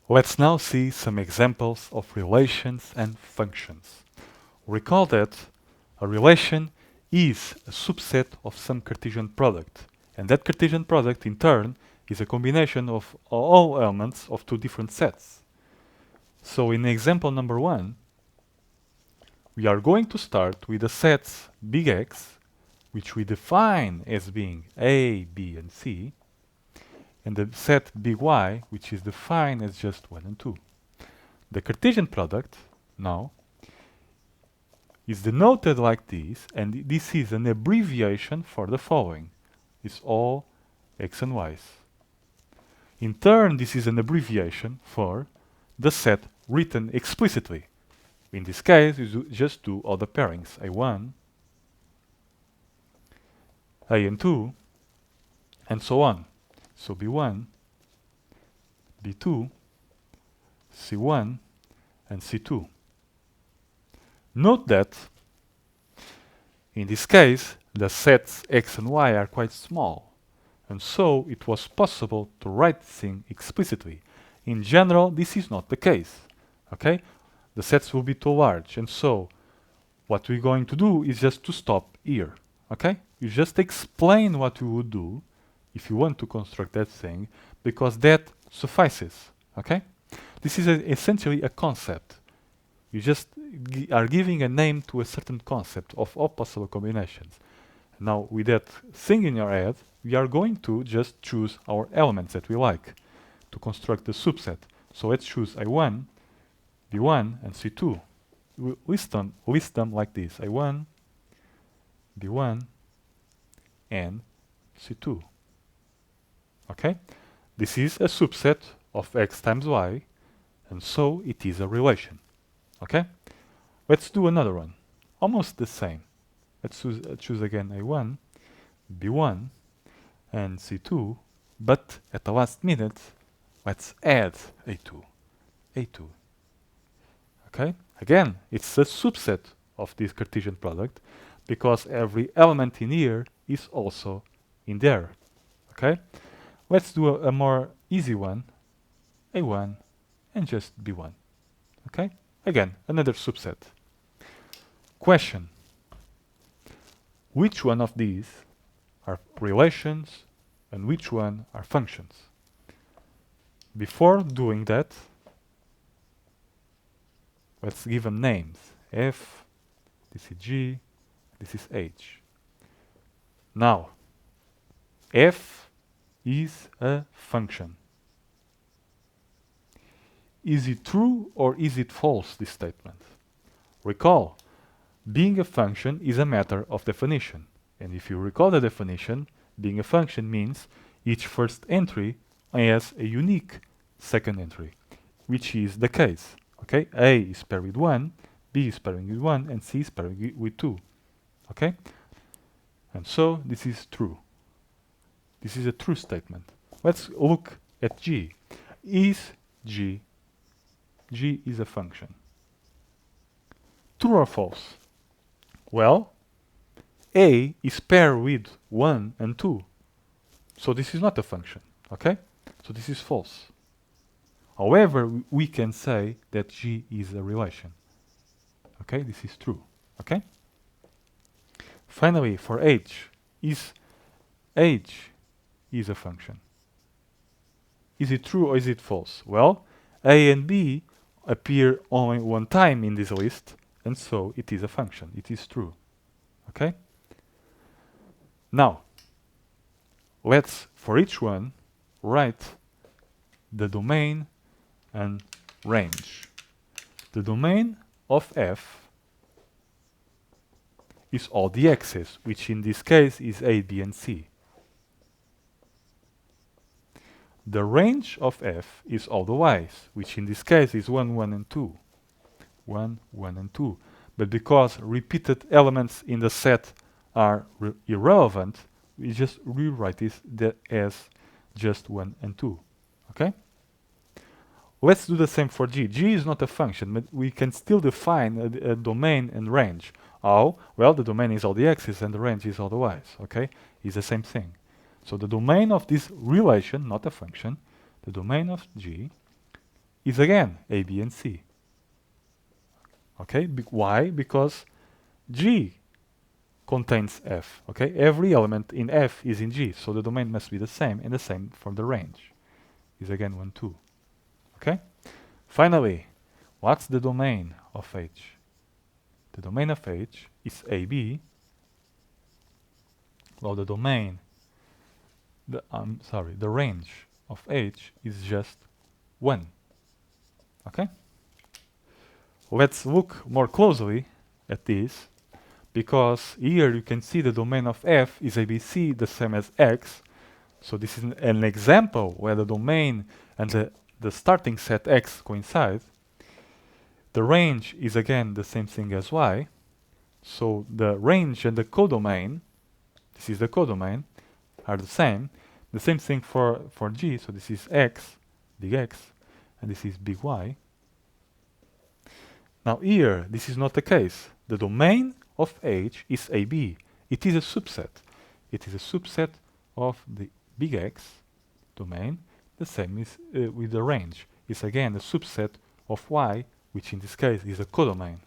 Let's now see some examples of relations and functions. Recall that a relation is a subset of some Cartesian product, and that Cartesian product in turn is a combination of all elements of two different sets. So in example number 1, we are going to start with the sets big X, which we define as being A, B, and C, and the set big Y, which is defined as just 1 and 2. The Cartesian product, now, is denoted like this, and this is an abbreviation for the following. It's all X and Y's. In turn, this is an abbreviation for the set written explicitly. In this case, you just do all the pairings, A1, A and 2, and so on. So B1, B2, C1, and C2. Note that, in this case, the sets X and Y are quite small, and so it was possible to write things explicitly. In general, this is not the case. Okay? The sets will be too large, and so what we're going to do is just to stop here. Okay? You just explain what you would do if you want to construct that thing, because that suffices. Okay? This is essentially a concept. You just are giving a name to a certain concept of all possible combinations. Now, with that thing in your head, we are going to just choose our elements that we like to construct the subset. So let's choose A1, B1, and C2. We list them like this: A1, B1, and C2. Okay? This is a subset of X times Y, and so it is a relation. Okay? Let's do another one. Almost the same. Let's choose again A1, B1, and C2, but at the last minute, let's add A2. A2. Okay? Again, it's a subset of this Cartesian product because every element in here is also in there. Okay? Let's do a more easy one, A1, and just B1. Okay? Again, another subset. Question: which one of these are relations and which one are functions? Before doing that, let's give them names. F, this is G, this is H. Now, F is a function. Is it true or is it false, this statement? Recall, being a function is a matter of definition. And if you recall the definition, being a function means each first entry has a unique second entry, which is the case. Okay? A is paired with 1, B is pairing with 1, and C is pairing with 2. Okay? And so this is true. This is a true statement. Let's look at G. Is G is a function? True or false? Well, A is paired with 1 and 2. So this is not a function. Okay? So this is false. However, we can say that G is a relation. Okay? This is true. Okay? Finally, for H is a function. Is it true or is it false? Well, A and B appear only one time in this list, and so it is a function. It is true. Okay? Now, let's, for each one, write the domain and range. The domain of F is all the x's, which in this case is A, B, and C. The range of F is all the y's, which in this case is 1, 1, and 2. 1, 1, and 2. But because repeated elements in the set are irrelevant, we just rewrite this as just 1 and 2. Okay? Let's do the same for G. G is not a function, but we can still define a domain and range. How? Well, the domain is all the x's and the range is all the y's. Okay? It's the same thing. So the domain of this relation, not a function, the domain of G is again A, B, and C. Okay, why? Because G contains F. Okay, every element in F is in G, so the domain must be the same, and the same for the range. Is again 1, 2. Okay. Finally, what's the domain of H? The domain of H is AB. Well, the range of H is just 1. Okay? Let's look more closely at this, because here you can see the domain of F is ABC, the same as X. So this is an example where the domain and the starting set X coincide. The range is again the same thing as Y. So the range and the codomain, this is the codomain, are the same. The same thing for G, so this is X, big X, and this is big Y. Now here, this is not the case. The domain of H is AB. It is a subset. It is a subset of the big X domain. The same is with the range. It's again a subset of Y, which in this case is a codomain.